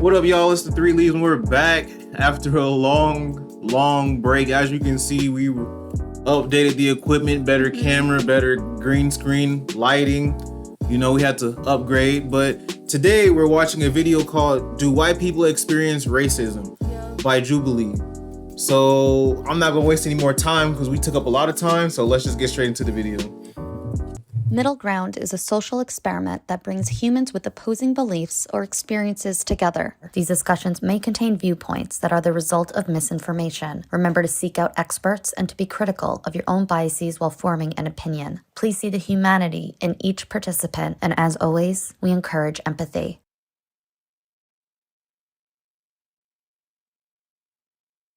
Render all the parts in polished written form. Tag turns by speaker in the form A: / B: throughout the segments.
A: What up, y'all? It's the Three Leaves, and we're back after a long break. As you can see, we updated the equipment, better camera, better green screen, lighting. You know, we had to upgrade. But today we're watching a video called "Do White People Experience Racism?" by Jubilee. So I'm not gonna waste any more time because we took up a lot of time. So let's just get straight into the video.
B: Middle ground is a social experiment that brings humans with opposing beliefs or experiences together. These discussions may contain viewpoints that are the result of misinformation. Remember to seek out experts and to be critical of your own biases while forming an opinion. Please see the humanity in each participant, and as always, we encourage empathy.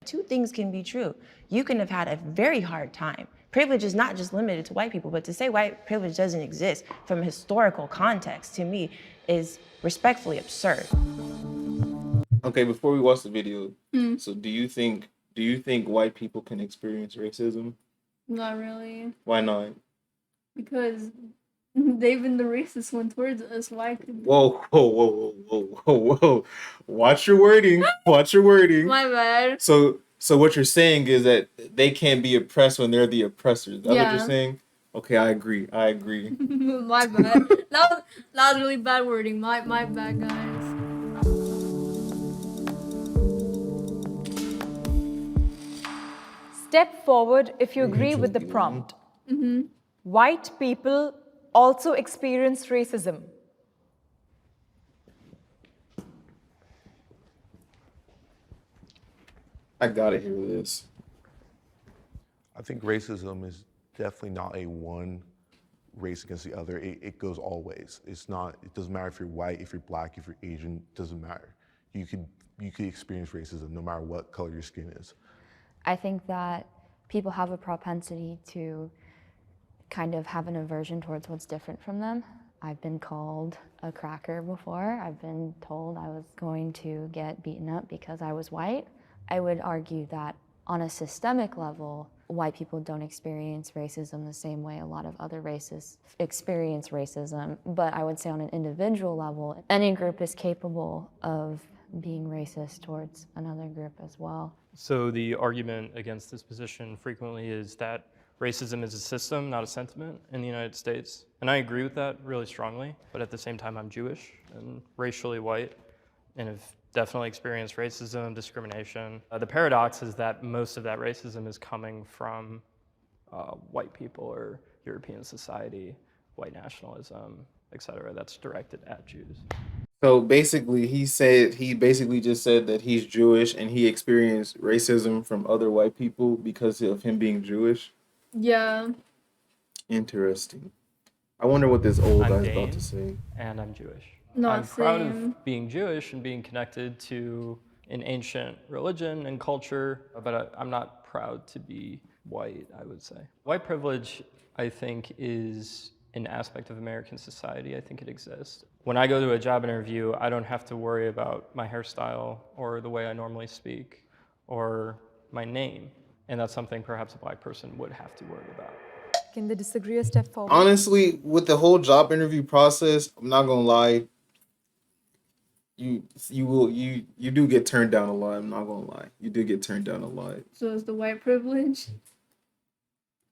C: Two things can be true. You can have had a very hard time. Privilege is not just limited to white people, but to say white privilege doesn't exist from a historical context, to me, is respectfully absurd.
A: Okay, before we watch the video, so do you think white people can experience racism?
D: Not really.
A: Why not?
D: Because they've been the racist one towards us. Why could
A: Whoa. Watch your wording. Watch your wording.
D: My bad.
A: So what you're saying is that they can't be oppressed when they're the oppressors. That's what you're saying? Okay, I agree.
D: My bad. That was really bad wording. My bad, guys.
E: Step forward if you agree with the prompt. White people also experience racism.
A: I gotta hear this.
F: I think racism is definitely not a one race against the other. It goes all ways. It doesn't matter if you're white, if you're black, if you're Asian, it doesn't matter. You could experience racism no matter what color your skin is.
G: I think that people have a propensity to kind of have an aversion towards what's different from them. I've been called a cracker before. I've been told I was going to get beaten up because I was white. I would argue that on a systemic level, white people don't experience racism the same way a lot of other races experience racism. But I would say on an individual level, any group is capable of being racist towards another group as well.
H: So the argument against this position frequently is that racism is a system, not a sentiment in the United States. And I agree with that really strongly, but at the same time I'm Jewish and racially white and have definitely experienced racism, discrimination. The paradox is that most of that racism is coming from white people or European society, white nationalism, etc. that's directed at Jews.
A: So basically, he basically just said that he's Jewish and he experienced racism from other white people because of him being Jewish.
D: Yeah.
A: Interesting. I wonder what this old guy's about to say.
H: And I'm Jewish.
D: Not
H: I'm proud
D: same.
H: of being Jewish and being connected to an ancient religion and culture, but I'm not proud to be white, I would say. White privilege, I think, is an aspect of American society. I think it exists. When I go to a job interview, I don't have to worry about my hairstyle or the way I normally speak or my name. And that's something perhaps a black person would have to worry about.
E: Can they disagree a step forward?
A: Honestly, with the whole job interview process, I'm not gonna lie. You do get turned down a lot. I'm not gonna lie. You do get turned down a lot.
D: So it's the white privilege.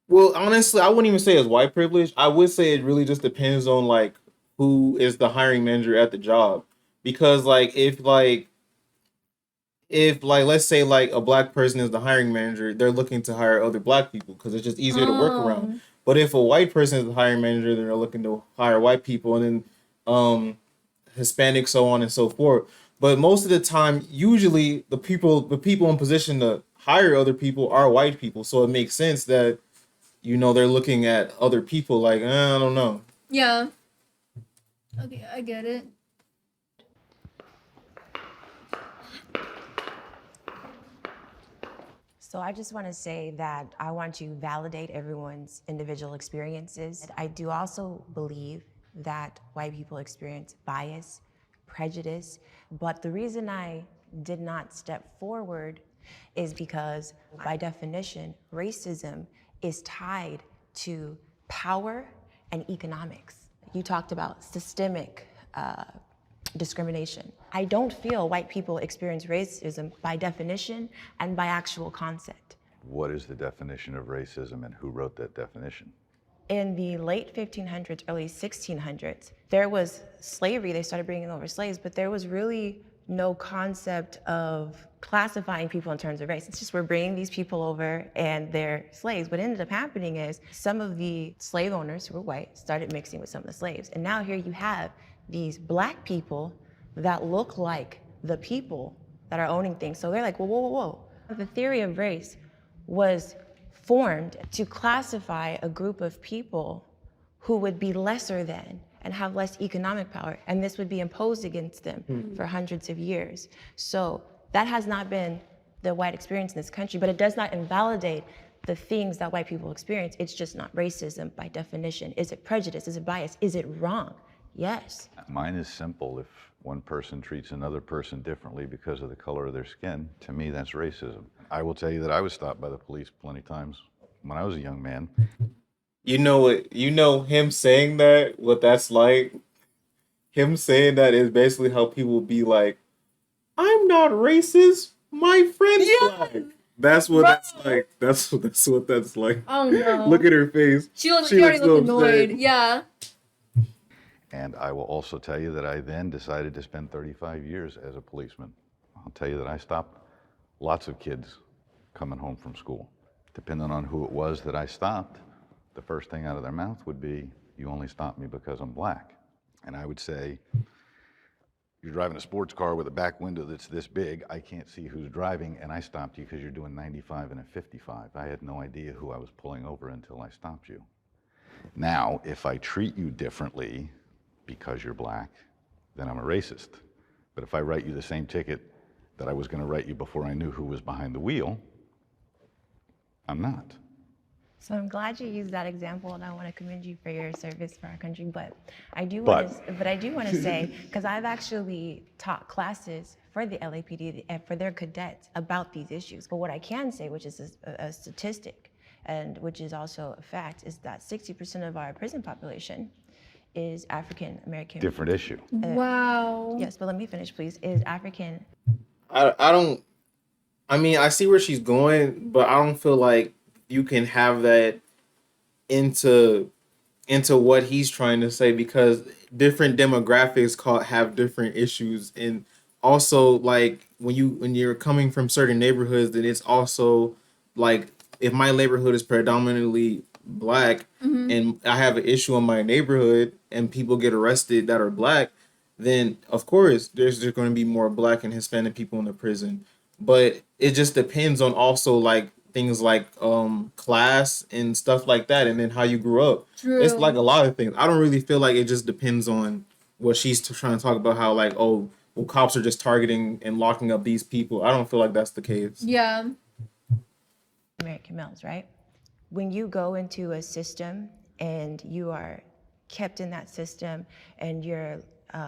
A: Well, honestly, I wouldn't even say it's white privilege. I would say it really just depends on like who is the hiring manager at the job. Because if let's say like a black person is the hiring manager, they're looking to hire other black people because it's just easier to work around. But if a white person is the hiring manager, then they're looking to hire white people and then Hispanic, so on and so forth. But most of the time, usually the people in position to hire other people are white people. So it makes sense that, you know, they're looking at other people like, I don't know.
D: Yeah. Okay, I get it.
C: So I just want to say that I want to validate everyone's individual experiences. I do also believe that white people experience bias, prejudice, but the reason I did not step forward is because, by definition, racism is tied to power and economics. You talked about systemic discrimination. I don't feel white people experience racism by definition and by actual concept.
I: What is the definition of racism and who wrote that definition?
C: In the late 1500s, early 1600s, there was slavery. They started bringing over slaves, but there was really no concept of classifying people in terms of race. It's just we're bringing these people over and they're slaves. What ended up happening is some of the slave owners who were white started mixing with some of the slaves. And now here you have these black people that look like the people that are owning things. So they're like, whoa, whoa, whoa, whoa. The theory of race was formed to classify a group of people who would be lesser than and have less economic power, and this would be imposed against them for hundreds of years. So that has not been the white experience in this country, but it does not invalidate the things that white people experience. It's just not racism by definition. Is it prejudice? Is it bias? Is it wrong? Yes.
I: Mine is simple. If one person treats another person differently because of the color of their skin, to me, that's racism. I will tell you that I was stopped by the police plenty of times when I was a young man.
A: You know what? You know him saying that, what that's like? Him saying that is basically how people be like, I'm not racist. My friend's black. That's what that's like. That's what that's like.
D: Oh no.
A: Look at her face.
D: She already
A: so
D: looked annoyed.
A: upset.
D: Yeah.
I: And I will also tell you that I then decided to spend 35 years as a policeman. I'll tell you that I stopped lots of kids coming home from school. Depending on who it was that I stopped, the first thing out of their mouth would be, you only stopped me because I'm black. And I would say, you're driving a sports car with a back window that's this big, I can't see who's driving, and I stopped you because you're doing 95 and a 55. I had no idea who I was pulling over until I stopped you. Now, if I treat you differently because you're black, then I'm a racist. But if I write you the same ticket that I was going to write you before I knew who was behind the wheel, I'm not.
C: So I'm glad you used that example, and I want to commend you for your service for our country. But I do want to say, because I've actually taught classes for the LAPD and for their cadets about these issues. But what I can say, which is a statistic, and which is also a fact, is that 60% of our prison population is African American.
I: Different issue.
D: Wow.
C: Yes, but let me finish, please. Is African.
A: I mean, I see where she's going, but I don't feel like you can have that into what he's trying to say, because different demographics have different issues. And also, like, when you're coming from certain neighborhoods, then it's also like, if my neighborhood is predominantly black and I have an issue in my neighborhood and people get arrested that are black, then of course there's going to be more black and Hispanic people in the prison. But it just depends on also like things like class and stuff like that, and then how you grew up.
D: True.
A: It's like a lot of things. I don't really feel like it just depends on what she's trying to talk about, how like, oh, well, cops are just targeting and locking up these people. I don't feel like that's the case.
D: Yeah.
C: American males, right? When you go into a system and you are kept in that system and you're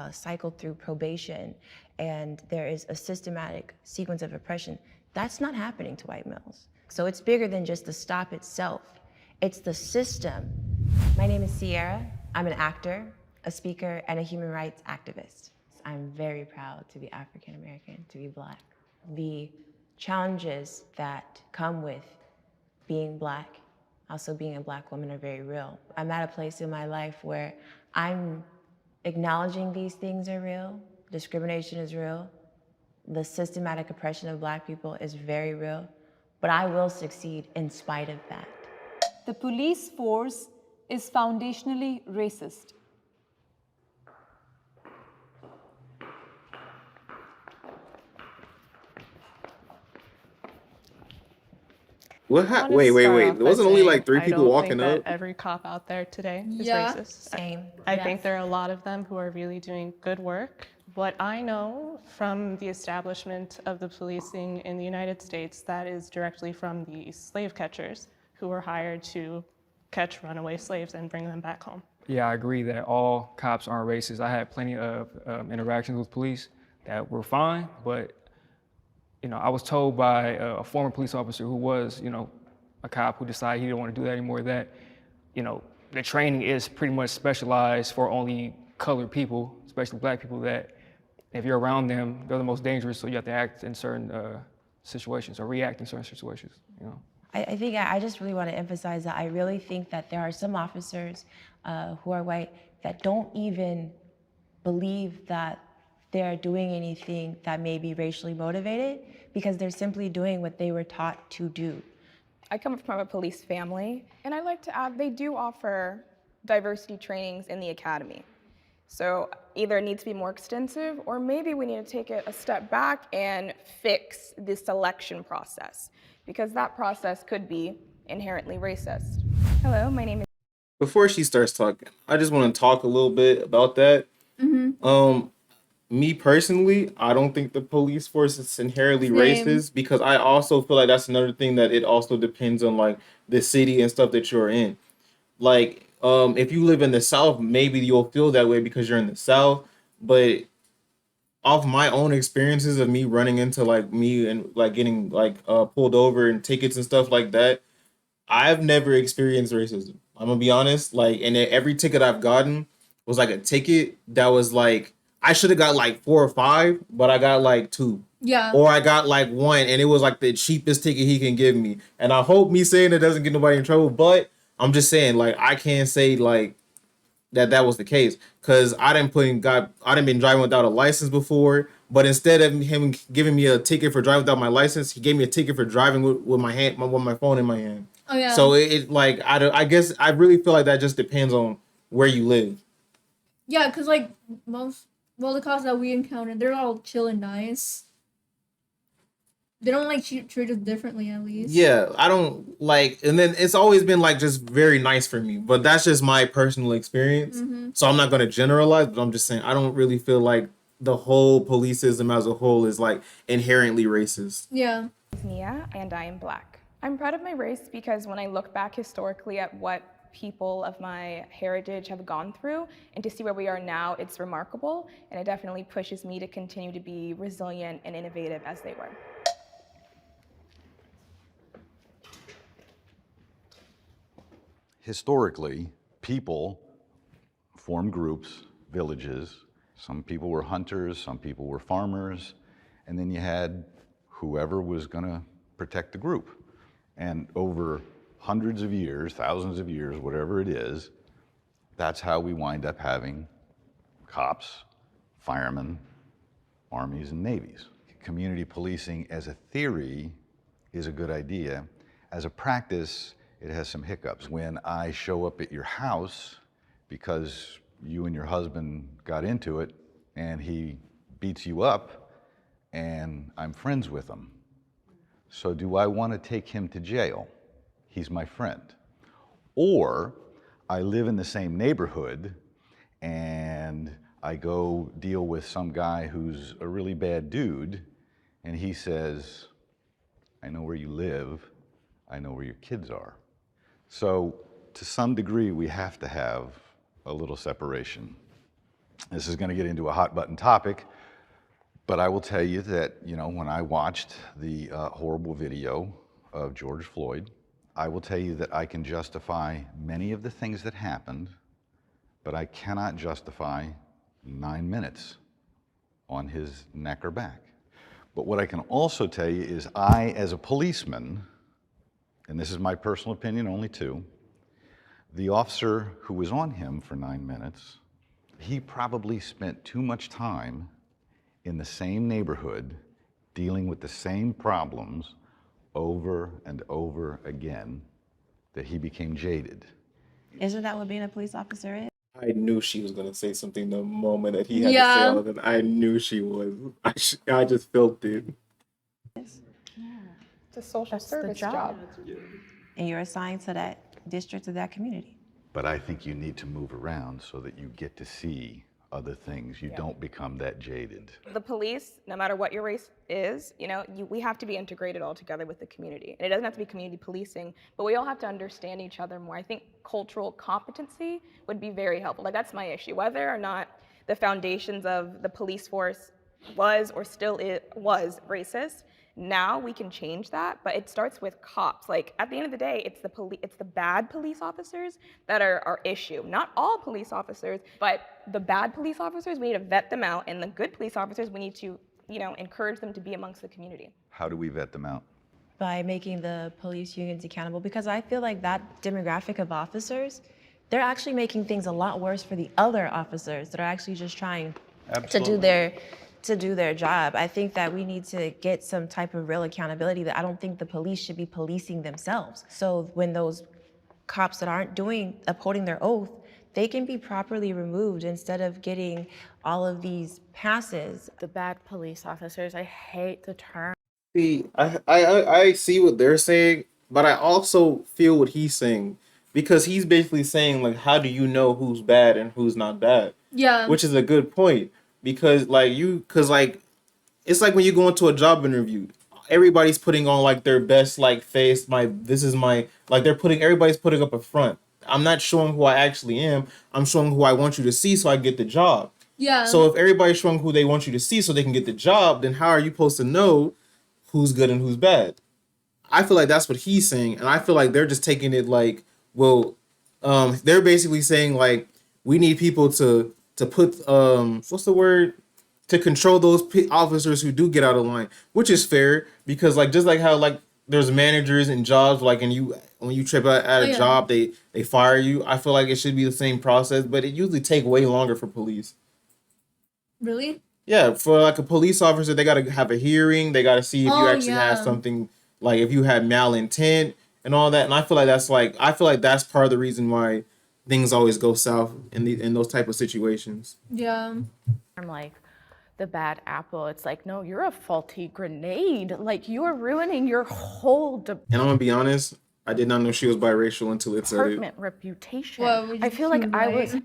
C: cycled through probation and there is a systematic sequence of oppression, that's not happening to white males. So it's bigger than just the stop itself. It's the system. My name is Sierra. I'm an actor, a speaker, and a human rights activist. I'm very proud to be African American, to be black. The challenges that come with being black, also being a black woman, are very real. I'm at a place in my life where I'm acknowledging these things are real, discrimination is real, the systematic oppression of black people is very real, but I will succeed in spite of that.
E: The police force is foundationally racist.
A: What?
J: I wanna
A: Wait.
J: start
A: There
J: off by
A: wasn't only
J: saying
A: like 3
J: I
A: people
J: don't
A: walking
J: think
A: up.
J: that every cop out there today is
D: Yeah.
J: racist.
C: Same.
J: I think there are a lot of them who are really doing good work. What I know from the establishment of the policing in the United States, that is directly from the slave catchers who were hired to catch runaway slaves and bring them back home.
K: Yeah, I agree that all cops aren't racist. I had plenty of interactions with police that were fine, but I was told by a former police officer who was, a cop who decided he didn't want to do that anymore, that, the training is pretty much specialized for only colored people, especially black people, that If you're around them, they're the most dangerous, so you have to act in certain situations or react in certain situations, you know.
C: I think I just really want to emphasize that I really think that there are some officers who are white that don't even believe that they're doing anything that may be racially motivated because they're simply doing what they were taught to do.
L: I come from a police family, and I'd like to add they do offer diversity trainings in the academy. So either it needs to be more extensive, or maybe we need to take it a step back and fix the selection process, because that process could be inherently racist. Hello, my name is...
A: Before she starts talking, I just want to talk a little bit about that. Me personally, I don't think the police force is inherently racist, because I also feel like that's another thing that it also depends on like the city and stuff that you're in. Like, if you live in the South, maybe you'll feel that way because you're in the South. But off my own experiences of me running into like me and like getting like pulled over and tickets and stuff like that, I've never experienced racism. I'm gonna be honest. Like, and every ticket I've gotten was like a ticket that was like I should have got like 4 or 5, but I got like 2.
D: Yeah.
A: Or I got like 1, and it was like the cheapest ticket he can give me. And I hope me saying it doesn't get nobody in trouble, but I'm just saying like I can't say like that was the case, because I didn't been driving without a license before, but instead of him giving me a ticket for driving without my license, he gave me a ticket for driving with my phone in my hand.
D: Oh yeah.
A: So it like I guess I really feel like that just depends on where you live.
D: Yeah, because like the cops that we encountered, they're all chill and nice. They don't like treat us differently, at least.
A: Yeah, I don't like, and then it's always been like just very nice for me, but that's just my personal experience. So I'm not gonna generalize, but I'm just saying I don't really feel like the whole police system as a whole is like inherently racist.
D: Yeah.
L: Nia, and I am Black. I'm proud of my race because when I look back historically at what people of my heritage have gone through and to see where we are now, it's remarkable, and it definitely pushes me to continue to be resilient and innovative as they were.
I: Historically, people formed groups, villages. Some people were hunters, some people were farmers, and then you had whoever was going to protect the group. And over hundreds of years, thousands of years, whatever it is, that's how we wind up having cops, firemen, armies, and navies. Community policing as a theory is a good idea. As a practice, it has some hiccups. When I show up at your house because you and your husband got into it and he beats you up and I'm friends with him, so do I want to take him to jail? He's my friend. Or I live in the same neighborhood and I go deal with some guy who's a really bad dude and he says, I know where you live, I know where your kids are. So to some degree, we have to have a little separation. This is going to get into a hot button topic, but I will tell you that, you know, when I watched the horrible video of George Floyd, I will tell you that I can justify many of the things that happened, but I cannot justify 9 minutes on his neck or back. But what I can also tell you is I, as a policeman, and this is my personal opinion, only 2, the officer who was on him for 9 minutes, he probably spent too much time in the same neighborhood dealing with the same problems over and over again that he became jaded.
C: Isn't that what being a police officer is?
A: I knew she was gonna say something the moment that he had to say all of that. I knew she was. I just felt it.
L: It's a social service job.
C: And you're assigned to that district or that community.
I: But I think you need to move around so that you get to see other things. You don't become that jaded.
L: The police, no matter what your race is, you know, we have to be integrated all together with the community. And it doesn't have to be community policing, but we all have to understand each other more. I think cultural competency would be very helpful. Like, that's my issue. Whether or not the foundations of the police force was or still was racist, Now we can change that, but it starts with cops. Like at the end of the day, it's the bad police officers that are our issue. Not all police officers, but the bad police officers, we need to vet them out, and the good police officers, we need to, encourage them to be amongst the community.
I: How do we vet them out?
C: By making the police unions accountable, because I feel like that demographic of officers, they're actually making things a lot worse for the other officers that are actually just trying to do their job. I think that we need to get some type of real accountability. That I don't think the police should be policing themselves. So when those cops that aren't upholding their oath, they can be properly removed instead of getting all of these passes.
M: The bad police officers, I hate the term.
A: See, I see what they're saying, but I also feel what he's saying, because he's basically saying, like, how do you know who's bad and who's not bad?
D: Yeah.
A: Which is a good point, because it's like when you go into a job interview, everybody's putting on like their best face. Everybody's putting up a front. I'm not showing who I actually am. I'm showing who I want you to see so I get the job.
D: Yeah.
A: So if everybody's showing who they want you to see so they can get the job, then how are you supposed to know who's good and who's bad? I feel like that's what he's saying, and I feel like they're just taking it like, well, they're basically saying like we need people to put what's the word, to control those officers who do get out of line, which is fair, because like just like how like there's managers and jobs, like, and when you trip out at a job, they fire you. I feel like it should be the same process, but it usually take way longer for police.
D: Really?
A: Yeah, for like a police officer, they got to have a hearing. They got to see if you actually have something, like if you had malintent and all that. And I feel like that's part of the reason why things always go south in those type of situations.
D: Yeah.
M: I'm like the bad apple. It's like, no, you're a faulty grenade. Like you're ruining your whole
A: And I'm gonna be honest, I did not know she was biracial until it said it.
M: department reputation.
D: Well,
M: I feel like I was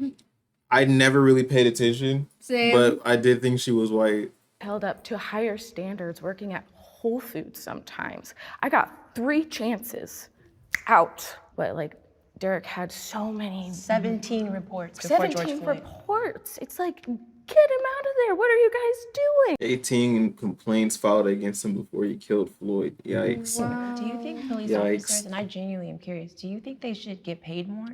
A: I never really paid attention,
D: Same.
A: but I did think she was white.
M: held up to higher standards working at Whole Foods sometimes. I got 3 chances out, but like Derek had so many
C: 17 reports before George
M: 17
C: Floyd.
M: reports. It's like, get him out of there. What are you guys doing?
A: 18 complaints filed against him before he killed Floyd. Yikes.
D: Wow.
C: Do you think police officers, and I genuinely am curious, do you think they should get paid more?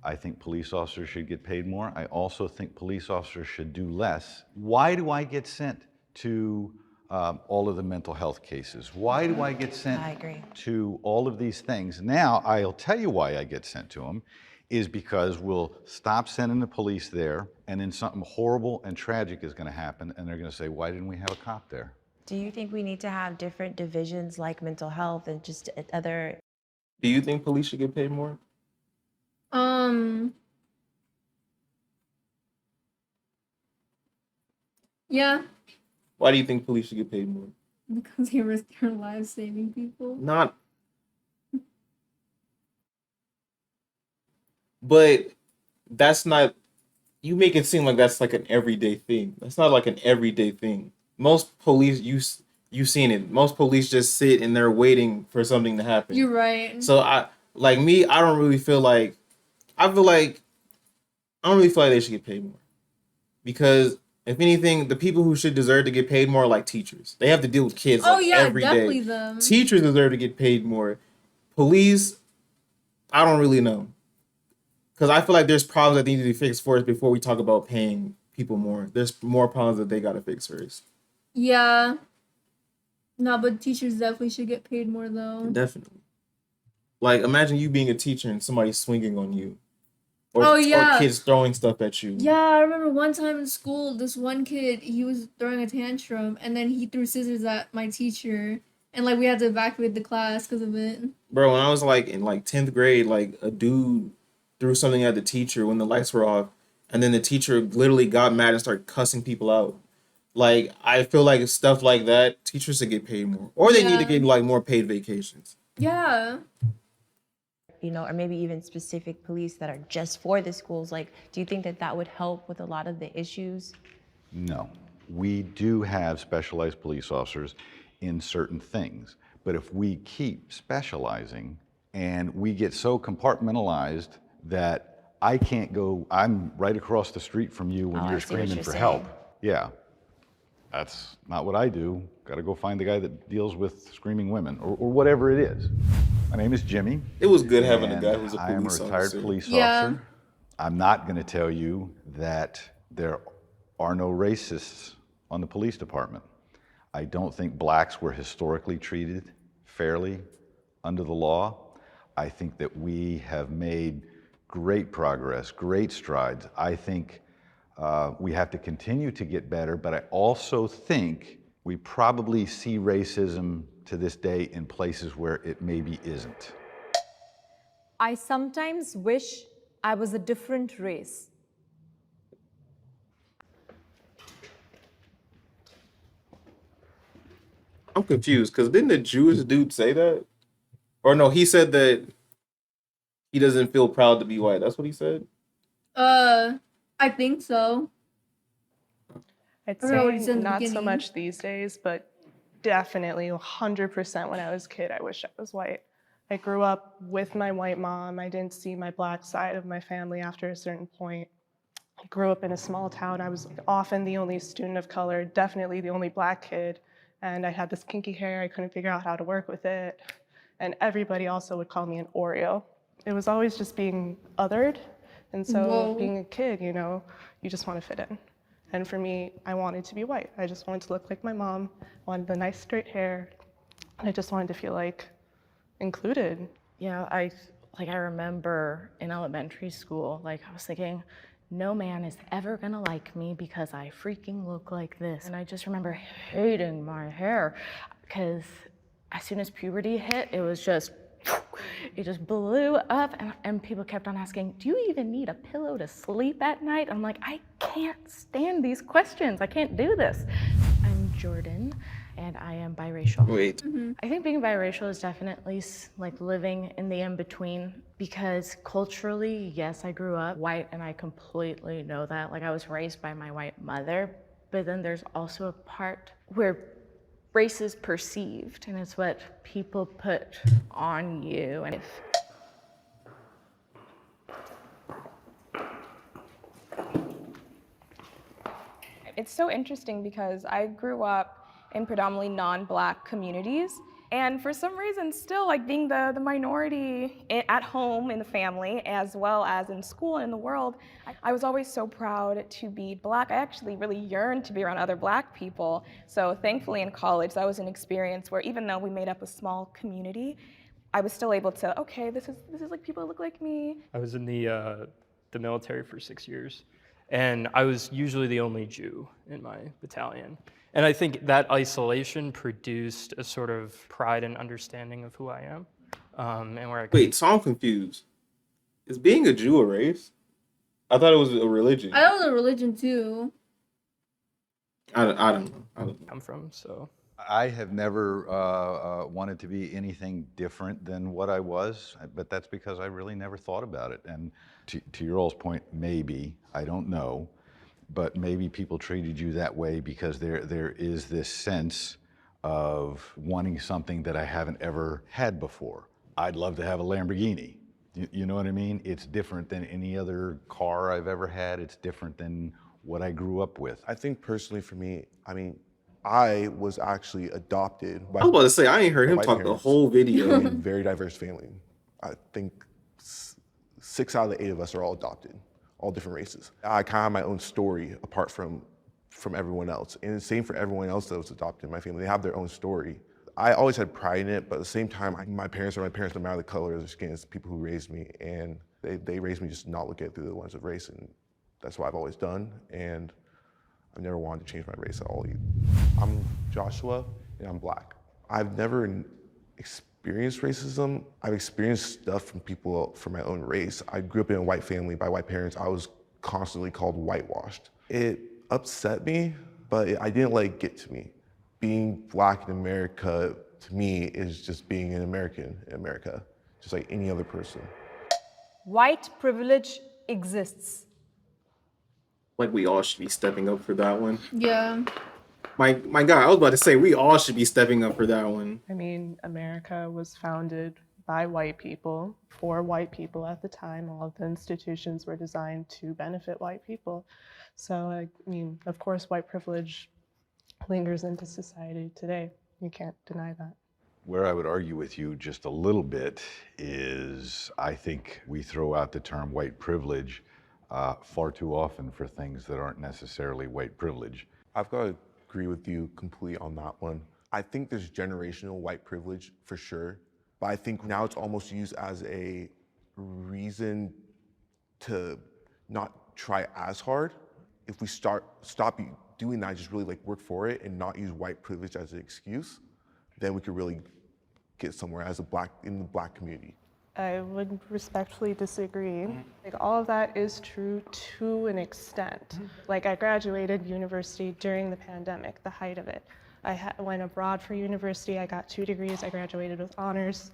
I: I think police officers should get paid more. I also think police officers should do less. Why do I get sent to all of the mental health cases? Why do I get sent to all of these things? Now, I'll tell you why I get sent to them, is because we'll stop sending the police there, and then something horrible and tragic is going to happen, and they're going to say, why didn't we have a cop there?
C: Do you think we need to have different divisions like mental health and just other?
A: Do you think police should get paid more?
D: Yeah.
A: Why do you think police should get paid more?
D: Because they risk their lives saving people.
A: Not. But that's not. You make it seem like that's like an everyday thing. That's not like an everyday thing. Most police, you've seen it. Most police just sit and they're waiting for something to happen.
D: You're right.
A: So I don't really feel like. I don't really feel like they should get paid more, because if anything, the people who should deserve to get paid more are like teachers. They have to deal with kids every
D: definitely
A: day.
D: them.
A: Teachers deserve to get paid more. Police, I don't really know, because I feel like there's problems that need to be fixed first before we talk about paying people more. There's more problems that they got to fix first.
D: Yeah. No, but teachers definitely should get paid more though.
A: Definitely. Like, imagine you being a teacher and somebody swinging on you. Or,
D: Oh, yeah.
A: Or kids throwing stuff at you.
D: Yeah, I remember one time in school, this one kid, he was throwing a tantrum, and then he threw scissors at my teacher, and like we had to evacuate the class because of it.
A: Bro, when I was like in like 10th grade, like a dude threw something at the teacher when the lights were off, and then the teacher literally got mad and started cussing people out. Like, I feel like stuff like that, teachers should get paid more. Or they need to get like more paid vacations.
D: Yeah.
C: Or maybe even specific police that are just for the schools. Like, do you think that would help with a lot of the issues?
I: No. We do have specialized police officers in certain things, but if we keep specializing and we get so compartmentalized that I can't go, I'm right across the street from you when you're screaming for help. Yeah. That's not what I do. Got to go find the guy that deals with screaming women or whatever it is. My name is Jimmy.
A: It was good having a
I: and
A: guy who's a
I: I am a
A: police
I: retired
A: officer.
I: police
D: Yeah.
I: officer. I'm not going to tell you that there are no racists on the police department. I don't think blacks were historically treated fairly under the law. I think that we have made great progress, great strides. I think we have to continue to get better, but I also think we probably see racism to this day in places where it maybe isn't.
E: I sometimes wish I was a different race.
A: I'm confused because didn't the Jewish dude say that? Or no, he said that he doesn't feel proud to be white. That's what he said.
D: I think so.
J: I'd
D: I don't know what he
J: say
D: said in the
J: not so
D: beginning.
J: much these days, but definitely 100% when I was a kid, I wish I was white. I grew up with my white mom. I didn't see my black side of my family after a certain point. I grew up in a small town. I was often the only student of color, definitely the only black kid. And I had this kinky hair. I couldn't figure out how to work with it. And everybody also would call me an Oreo. It was always just being othered. And so
D: Whoa.
J: being a kid, you know, you just want to fit in. And for me, I wanted to be white. I just wanted to look like my mom, wanted the nice straight hair, and I just wanted to feel like included.
M: Yeah, I remember in elementary school, I was thinking, no man is ever gonna like me because I freaking look like this. And I just remember hating my hair because as soon as puberty hit, it just blew up, and people kept on asking, do you even need a pillow to sleep at night? I'm like, I can't stand these questions. I can't do this. I'm Jordan, and I am biracial.
A: Wait.
M: I think being biracial is definitely living in the in-between, because culturally, yes, I grew up white, and I completely know that. I was raised by my white mother, but then there's also a part where race is perceived, and it's what people put on you. And
L: It's so interesting because I grew up in predominantly non-Black communities, and for some reason still being the minority at home in the family as well as in school and in the world, I was always so proud to be Black. I actually really yearned to be around other Black people. So thankfully in college that was an experience where even though we made up a small community, I was still able to, okay, this is people that look like me.
H: I was in the military for 6 years, and I was usually the only Jew in my battalion. And I think that isolation produced a sort of pride and understanding of who I am. And where I
A: Wait, so I'm confused. Is being a Jew a race? I thought it was a religion.
D: I know the religion too.
A: I don't know.
H: come from, so.
I: I have never wanted to be anything different than what I was, but that's because I really never thought about it. And to your all's point, maybe, I don't know, but maybe people treated you that way because there is this sense of wanting something that I haven't ever had before. I'd love to have a Lamborghini. You know what I mean? It's different than any other car I've ever had. It's different than what I grew up with.
F: I think personally for me, I was actually adopted by.
A: I was about to say, I ain't heard him
F: my
A: talk the
F: parents
A: whole video.
F: in a very diverse family. I think 6 out of the 8 of us are all adopted, all different races. I kind of have my own story apart from everyone else. And the same for everyone else that was adopted in my family. They have their own story. I always had pride in it, but at the same time, my parents are my parents no matter the color of their skin. It's the people who raised me, and they raised me just to not look at it through the lens of race, and that's what I've always done, and I've never wanted to change my race at all either. I'm Joshua, and I'm Black. I've never experienced racism. I've experienced stuff from people from my own race. I grew up in a white family by white parents. I was constantly called whitewashed. It upset me, but I didn't let it get to me. Being Black in America, to me, is just being an American in America, just like any other person.
E: White privilege exists.
A: We all should be stepping up for that one.
D: Yeah.
A: My God, I was about to say we all should be stepping up for that one.
J: America was founded by white people, for white people at the time. All of the institutions were designed to benefit white people. So, of course, white privilege lingers into society today. You can't deny that.
I: Where I would argue with you just a little bit is I think we throw out the term white privilege far too often for things that aren't necessarily white privilege.
F: I've got to agree with you completely on that one. I think there's generational white privilege for sure, but I think now it's almost used as a reason to not try as hard. If we stop doing that, just really like work for it and not use white privilege as an excuse, then we could really get somewhere as in the Black community.
J: I would respectfully disagree. Like, all of that is true to an extent. Like, I graduated university during the pandemic, the height of it. I went abroad for university. I got 2 degrees. I graduated with honors.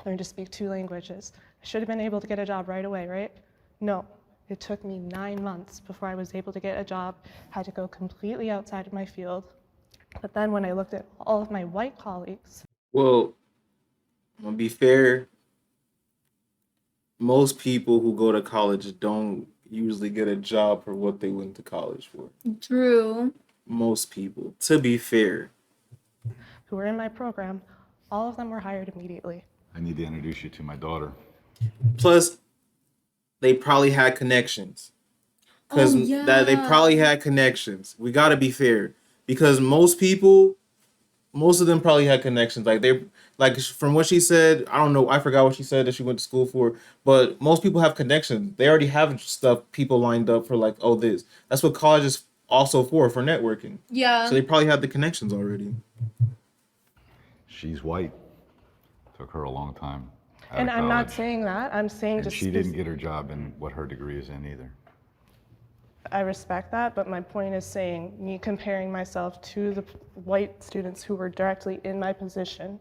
J: Learned to speak 2 languages. I should have been able to get a job right away, right? No. It took me 9 months before I was able to get a job. Had to go completely outside of my field. But then when I looked at all of my white colleagues.
A: Well, I'm gonna be fair. Most people who go to college don't usually get a job for what they went to college for.
D: True.
A: Most people, to be fair.
J: Who were in my program, all of them were hired immediately.
I: I need to introduce you to my daughter.
A: Plus, they probably had connections. Because they probably had connections. We gotta be fair. Because most of them probably had connections. Like from what she said, I don't know, I forgot what she said that she went to school for, but most people have connections. They already have people lined up for like, oh, this. That's what college is also for networking.
D: Yeah.
A: So they probably had the connections already.
I: She's white. Took her a long time.
J: And I'm not saying that. I'm saying
I: and
J: just
I: she didn't get her job in what her degree is in either.
J: I respect that, but my point is saying me comparing myself to the white students who were directly in my position,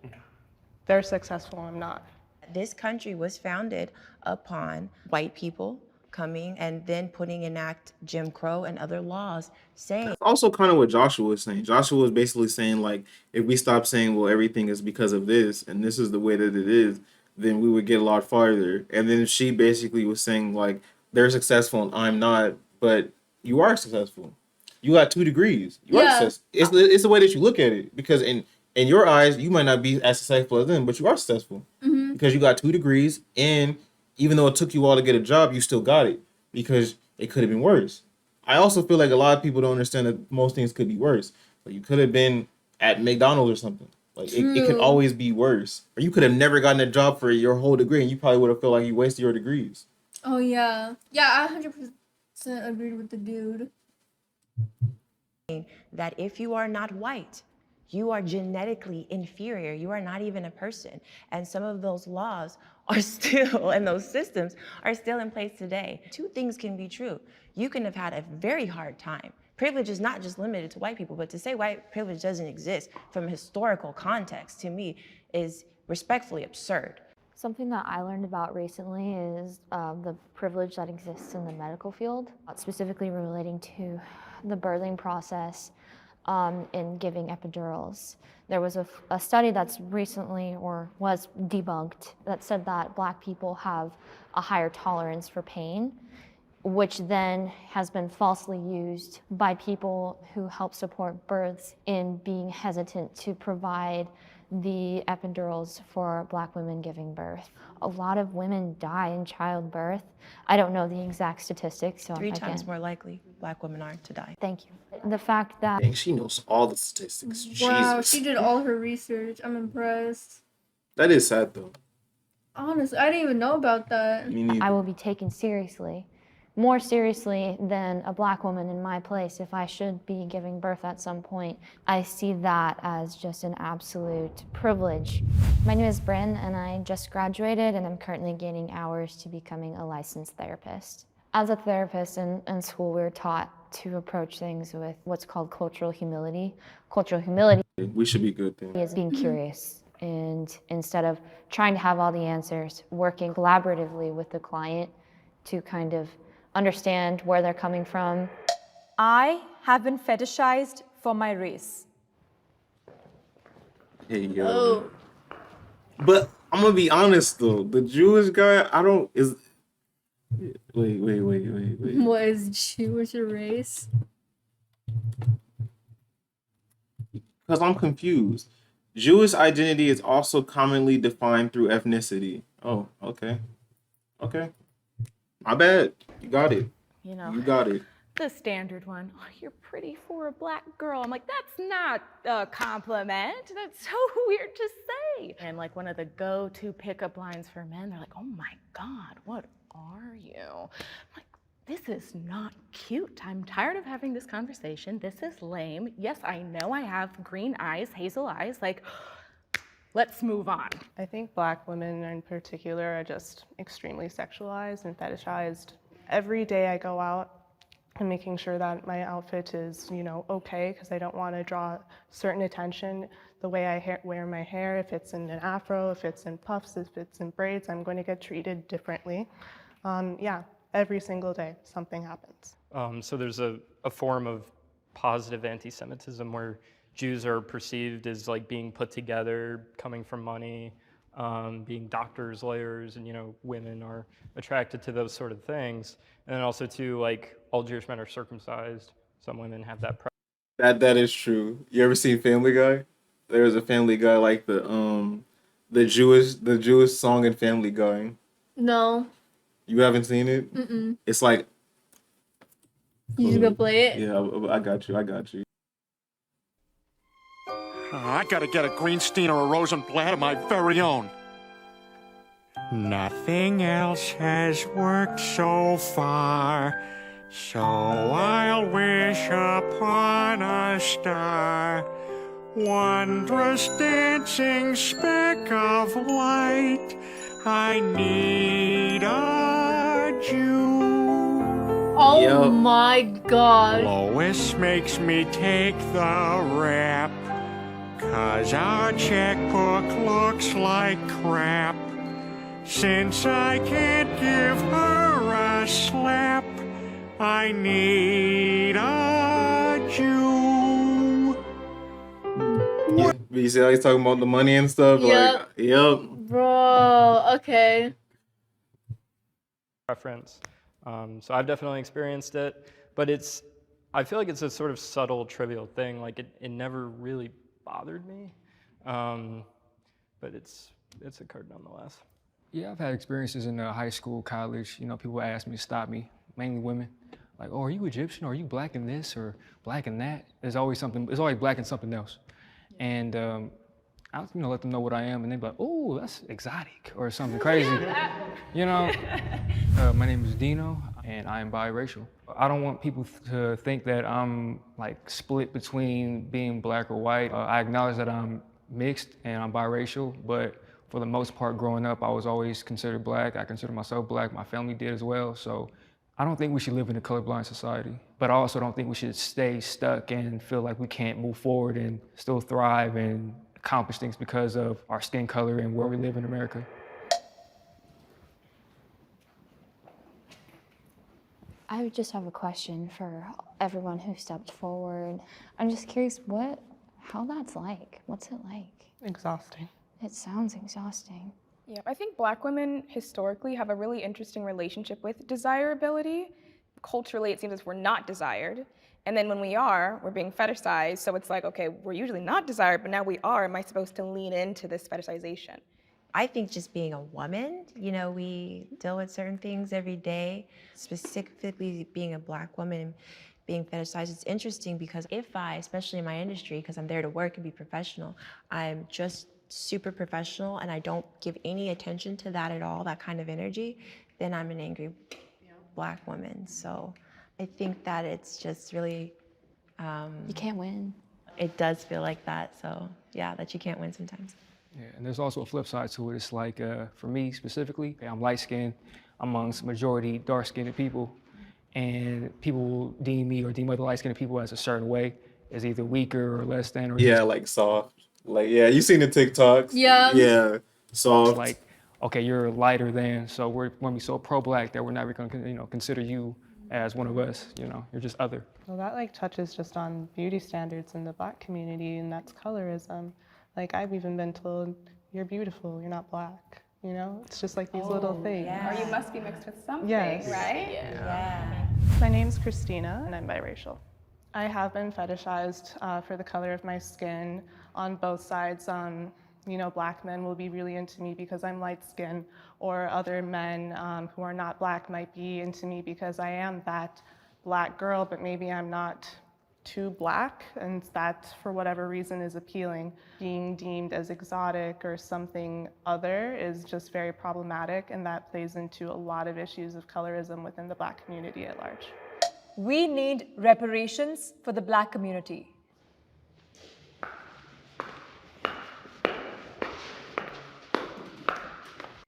J: they're successful, I'm not.
C: This country was founded upon white people coming and then putting in act Jim Crow and other laws saying.
A: That's also kind of what Joshua was saying. Joshua was basically saying, like, if we stop saying, well, everything is because of this, and this is the way that it is, then we would get a lot farther. And then she basically was saying, like, they're successful and I'm not, but you are successful. You got 2 degrees. You are successful. It's the way that you look at it. Because in your eyes, you might not be as successful as them, but you are successful.
D: Mm-hmm.
A: Because you got 2 degrees, and even though it took you all to get a job, you still got it. Because it could have been worse. I also feel like a lot of people don't understand that most things could be worse. Like, you could have been at McDonald's or something. Like, it could always be worse. Or you could have never gotten a job for your whole degree, and you probably would have felt like you wasted your degrees.
D: Oh, yeah. Yeah, I 100% agreed with the dude.
C: That if you are not white, you are genetically inferior. You are not even a person. And some of those laws are still, and those systems are still in place today. 2 things can be true. You can have had a very hard time. Privilege is not just limited to white people, but to say white privilege doesn't exist from a historical context, to me, is respectfully absurd.
B: Something that I learned about recently is the privilege that exists in the medical field, specifically relating to the birthing process in giving epidurals. There was a study that's recently, or was debunked, that said that Black people have a higher tolerance for pain, which then has been falsely used by people who help support births in being hesitant to provide the epidurals for Black women giving birth. A lot of women die in childbirth. I don't know the exact statistics. So
C: 3 times more likely Black women are to die.
B: Thank you. The fact that...
A: Dang, she knows all the statistics.
D: Wow,
A: Jesus.
D: she did all her research. I'm impressed.
A: That is sad, though.
D: Honestly, I didn't even know about that.
A: Me neither.
B: I will be taken seriously. More seriously than a Black woman in my place if I should be giving birth at some point. I see that as just an absolute privilege. My name is Bryn, and I just graduated, and I'm currently gaining hours to becoming a licensed therapist. As a therapist in school, we were taught to approach things with what's called cultural humility. Cultural humility
A: We should be good then.
B: is being curious, and instead of trying to have all the answers, working collaboratively with the client to kind of understand where they're coming from.
E: I have been fetishized for my race.
A: Hey, yo.
D: Oh.
A: But I'm gonna be honest though, the Jewish guy, wait.
D: What is Jewish race?
A: Because I'm confused. Jewish identity is also commonly defined through ethnicity. Oh, okay. Okay. My bad. You got it.
M: You know,
A: You got it.
M: the standard one. Oh, you're pretty for a black girl. I'm like, that's not a compliment. That's so weird to say. And like one of the go-to pickup lines for men, they're like, oh my God, what are you? I'm like, this is not cute. I'm tired of having this conversation. This is lame. Yes, I know I have green eyes, hazel eyes. Like, let's move on.
J: I think Black women in particular are just extremely sexualized and fetishized. Every day I go out, I'm making sure that my outfit is, okay, because I don't want to draw certain attention. The way I wear my hair, if it's in an afro, if it's in puffs, if it's in braids, I'm going to get treated differently. Yeah, every single day something happens.
H: So there's a form of positive anti-Semitism where Jews are perceived as like being put together, coming from money, being doctors, lawyers, and women are attracted to those sort of things. And then also too, like all Jewish men are circumcised. Some women have that.
A: That is true. You ever seen Family Guy? There's a Family Guy like the Jewish song in Family Guy.
D: No.
A: You haven't seen it?
D: Mm-mm.
A: It's like.
D: You just gonna play it?
A: Yeah, I got you. I got you.
N: I gotta get a Greenstein or a Rosenblatt of my very own. Nothing else has worked so far, so I'll wish upon a star. Wondrous dancing speck of light, I need a Jew.
D: Oh my God.
N: Lois makes me take the rap, 'cause our checkbook looks like crap. Since I can't give her a slap, I need a Jew.
A: Yeah, but you see how he's talking about the money and stuff?
D: Yep.
A: Like, yep.
D: Bro, okay.
H: Preference. So I've definitely experienced it, but I feel like it's a sort of subtle, trivial thing. Like it never really bothered me, but it's occurred nonetheless.
K: Yeah, I've had experiences in high school, college. People ask me to stop me, mainly women. Like, oh, are you Egyptian? Or are you black in this or black in that? There's always something. It's always black in something else. And I'll let them know what I am, and they'd be like, oh, that's exotic or something crazy. My name is Dino, and I am biracial. I don't want people to think that I'm like split between being black or white. I acknowledge that I'm mixed and I'm biracial, but for the most part, growing up, I was always considered black. I consider myself black. My family did as well. So I don't think we should live in a colorblind society, but I also don't think we should stay stuck and feel like we can't move forward and still thrive and accomplish things because of our skin color and where we live in America.
G: I would just have a question for everyone who stepped forward. I'm just curious how that's like. What's it like?
J: Exhausting.
G: It sounds exhausting.
L: Yeah, I think Black women historically have a really interesting relationship with desirability. Culturally, it seems as we're not desired. And then when we are, we're being fetishized. So it's like, okay, we're usually not desired, but now we are. Am I supposed to lean into this fetishization?
C: I think just being a woman, we deal with certain things every day. Specifically being a Black woman and being fetishized, it's interesting because if I, especially in my industry, because I'm there to work and be professional, I'm just super professional and I don't give any attention to that at all, that kind of energy, then I'm an angry Black woman. So I think that it's just really...
G: you can't win.
C: It does feel like that, so yeah, that you can't win sometimes.
K: Yeah, and there's also a flip side to it. It's like, for me specifically, I'm light-skinned amongst majority dark-skinned people, and people will deem me or deem other light-skinned people as a certain way, as either weaker or less than. Or
A: Yeah, like soft. Like, yeah, you seen the TikToks?
D: Yeah.
A: Yeah, soft.
K: Like, okay, you're lighter than, so we're going to be so pro-black that we're never going to, consider you as one of us. You're just other.
J: Well, that touches just on beauty standards in the Black community, and that's colorism. Like, I've even been told, you're beautiful, you're not Black. It's just like these little things.
L: Or you must be mixed with something,
J: Yes.
L: right?
C: Yeah.
J: My name's Christina, and I'm biracial. I have been fetishized for the color of my skin on both sides. You know, black men will be really into me because I'm light skinned, or other men who are not black might be into me because I am that black girl, but maybe I'm not too black, and that for whatever reason is appealing. Being deemed as exotic or something other is just very problematic, and that plays into a lot of issues of colorism within the black community at large.
E: We need reparations for the black community.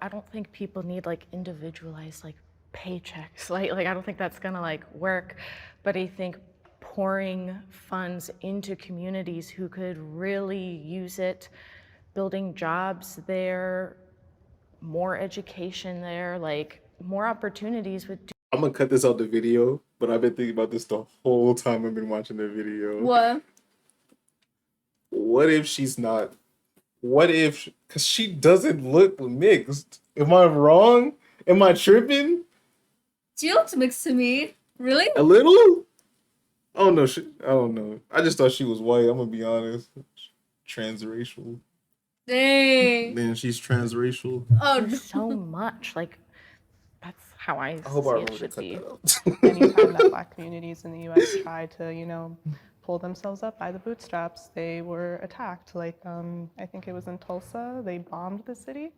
M: I don't think people need like individualized like paychecks. Like I don't think that's gonna like work. But I think pouring funds into communities who could really use it, building jobs there, more education there, like more opportunities would do.
A: I'm gonna cut this out the video, but I've been thinking about this the whole time I've been watching the video.
D: What?
A: What if she's not? What if, because she doesn't look mixed? Am I wrong? Am I tripping?
D: She looks mixed to me. Really?
A: A little? Oh no, I don't know. I just thought she was white. I'm gonna be honest. Transracial.
D: Dang.
A: Then she's transracial.
D: Oh,
M: so much. Like that's how I
A: hope
M: see
A: I
M: it
A: remember to
M: should
A: cut
M: be.
A: that out.
J: Anytime that black communities in the U.S. try to, you know, pull themselves up by the bootstraps, they were attacked. Like, I think it was in Tulsa, they bombed the city.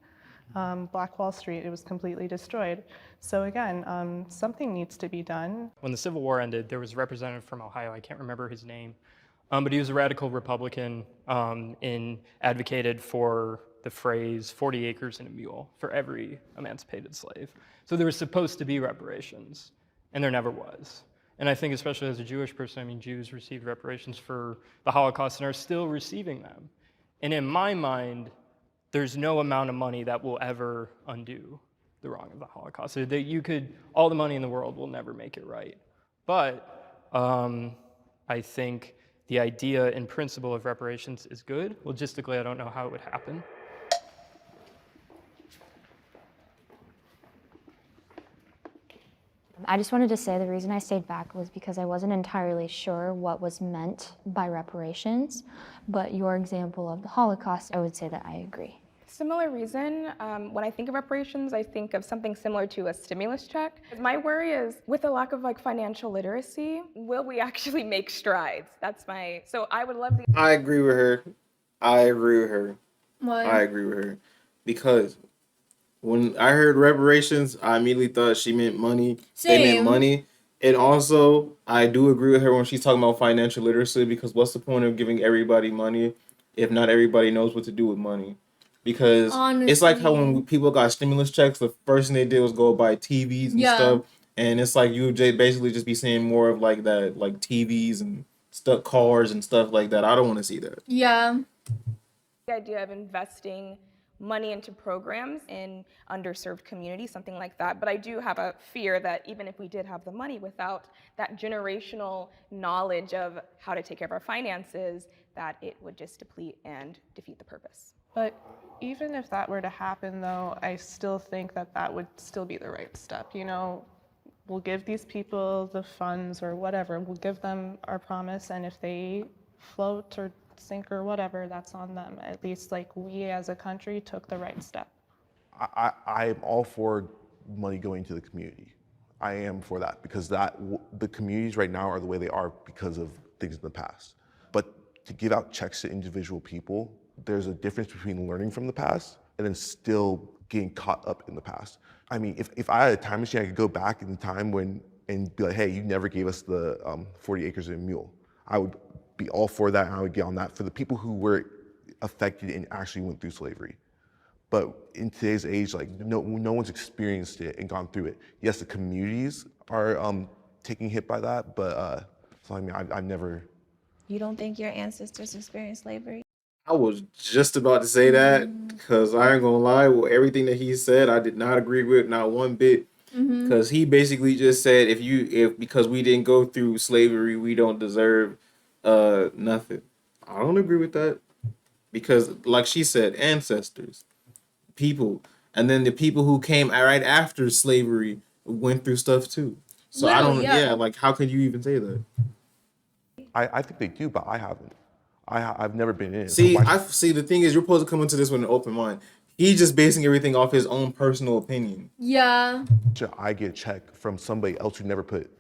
J: Black Wall Street, it was completely destroyed. So again, something needs to be done.
H: When the Civil War ended, there was a representative from Ohio, I can't remember his name, but he was a radical Republican and advocated for the phrase 40 acres and a mule for every emancipated slave. So there was supposed to be reparations, and there never was. And I think especially as a Jewish person, I mean, Jews received reparations for the Holocaust and are still receiving them. And in my mind, there's no amount of money that will ever undo the wrong of the Holocaust. So that you could, all the money in the world will never make it right. But I think the idea and principle of reparations is good. Logistically, I don't know how it would happen.
G: I just wanted to say the reason I stayed back was because I wasn't entirely sure what was meant by reparations, but your example of the Holocaust, I would say that I agree.
L: Similar reason, when I think of reparations, I think of something similar to a stimulus check. My worry is, with the lack of like financial literacy, will we actually make strides? So I would love the—
A: I agree with her. I agree with her.
D: Why?
A: I agree with her. Because when I heard reparations, I immediately thought she meant money.
D: Same.
A: They meant money. And also, I do agree with her when she's talking about financial literacy, because what's the point of giving everybody money if not everybody knows what to do with money? Because it's like how when people got stimulus checks, the first thing they did was go buy TVs and stuff. And it's like you would basically just be seeing more of like that, like TVs and stuff, cars and stuff like that. I don't want to see that.
D: Yeah.
L: The idea of investing money into programs in underserved communities, something like that. But I do have a fear that even if we did have the money, without that generational knowledge of how to take care of our finances, that it would just deplete and defeat the purpose.
J: But even if that were to happen, though, I still think that that would still be the right step. You know, we'll give these people the funds or whatever, we'll give them our promise, and if they float or sink or whatever, that's on them. At least like we as a country took the right step.
F: I'm all for money going to the community. I am for that, because the communities right now are the way they are because of things in the past. But to give out checks to individual people, there's a difference between learning from the past and then still getting caught up in the past. I mean, if I had a time machine, I could go back in time and be like, hey, you never gave us the 40 acres and a mule. I would be all for that, and I would get on that for the people who were affected and actually went through slavery. But in today's age, like no one's experienced it and gone through it. Yes, the communities are taking hit by that, but so I mean, I've never.
C: You don't think your ancestors experienced slavery?
A: I was just about to say that, because I ain't gonna lie, well, everything that he said, I did not agree with, not one bit. Because he basically just said, if because we didn't go through slavery, we don't deserve nothing. I don't agree with that, because like she said, ancestors, people, and then the people who came right after slavery went through stuff too. So I don't, like, how can you even say that?
F: I think they do, but I haven't. I've never been in it.
A: See,
F: So why
A: see. The thing is, you're supposed to come into this with an open mind. He's just basing everything off his own personal opinion.
D: Yeah.
F: should I get a check from somebody else who never put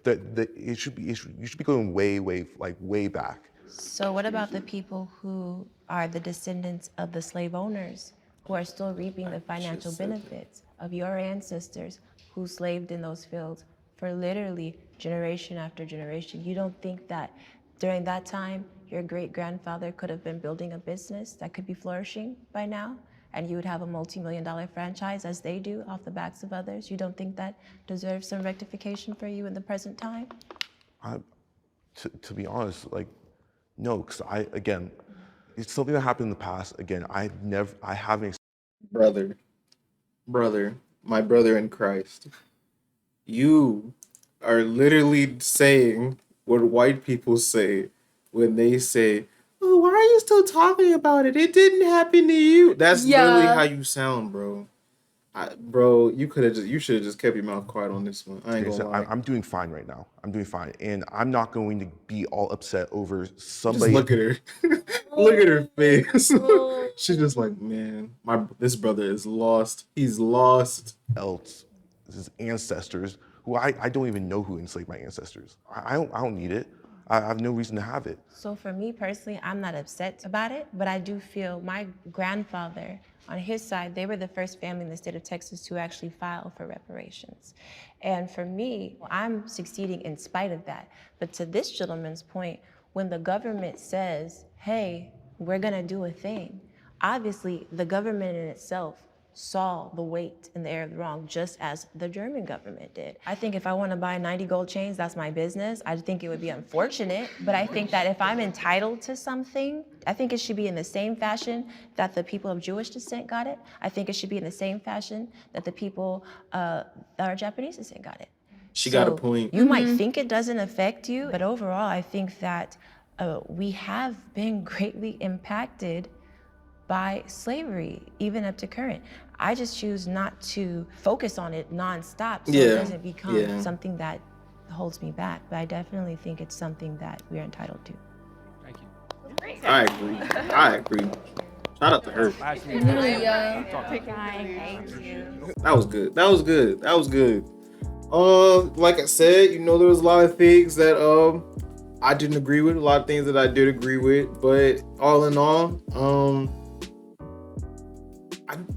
F: you should be going way back.
C: So what about the people who are the descendants of the slave owners who are still reaping the financial benefits of your ancestors who slaved in those fields for literally generation after generation? You don't think that during that time your great-grandfather could have been building a business that could be flourishing by now, and you would have a multi-million-dollar franchise as they do off the backs of others? You don't think that deserves some rectification for you in the present time?
F: To be honest, no, because again, it's something that happened in the past. Again, I haven't.
A: Brother, my brother in Christ, you are literally saying what white people say when they say, "Oh, why are you still talking about it? It didn't happen to you." That's literally how you sound, bro. Bro, you should have just kept your mouth quiet on this one. I ain't gonna lie.
F: I'm doing fine right now. I'm doing fine, and I'm not going to be all upset over somebody.
A: Just look at her. Look at her face. She's just like, man, this brother is lost. He's lost.
F: His ancestors, who I don't even know who enslaved my ancestors. I don't need it. I have no reason to have it.
C: So for me personally, I'm not upset about it, but I do feel my grandfather, on his side, they were the first family in the state of Texas to actually file for reparations. And for me, I'm succeeding in spite of that. But to this gentleman's point, when the government says, hey, we're gonna do a thing, obviously the government in itself saw the weight in the air of the wrong, just as the German government did. I think if I want to buy 90 gold chains, that's my business. I think it would be unfortunate, but I think that if I'm entitled to something, I think it should be in the same fashion that the people of Jewish descent got it. I think it should be in the same fashion that the people that are Japanese descent got it.
A: She got a point.
C: You might think it doesn't affect you, but overall, I think that we have been greatly impacted by slavery, even up to current. I just choose not to focus on it nonstop so it doesn't become something that holds me back. But I definitely think it's something that we're entitled to.
K: Thank you.
A: I agree. Shout out to her. That was good. Like I said, there was a lot of things that I didn't agree with, a lot of things that I did agree with, but all in all,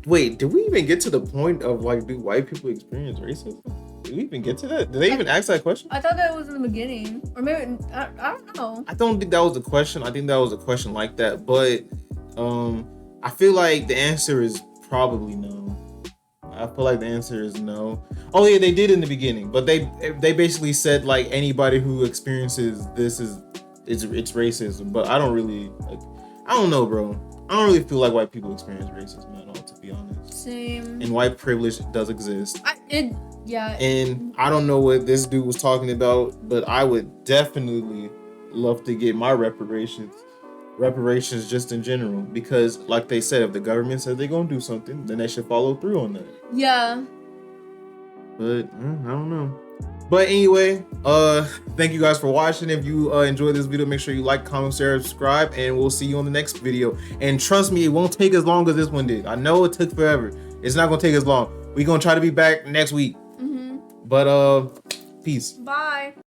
A: wait, did we even get to the point of do white people experience racism? Did we even get to that? Did they even ask that question?
D: I thought that was in the beginning, or maybe I don't know.
A: I don't think that was the question. I think that was a question like that, but I feel like the answer is probably no. I feel like the answer is no. Oh yeah, they did in the beginning, but they basically said anybody who experiences this it's racism. But I don't really I don't know, bro. I don't really feel like white people experience racism at all, to be honest.
D: Same.
A: And white privilege does exist.
D: Yeah.
A: And I don't know what this dude was talking about, but I would definitely love to get my reparations just in general, because like they said, if the government said they're gonna do something, then they should follow through on that.
D: Yeah.
A: But I don't know. But anyway, thank you guys for watching. If you enjoyed this video, make sure you like, comment, share, subscribe, and we'll see you on the next video. And trust me, it won't take as long as this one did. I know it took forever. It's not gonna take as long. We're gonna try to be back next week. But peace.
D: Bye.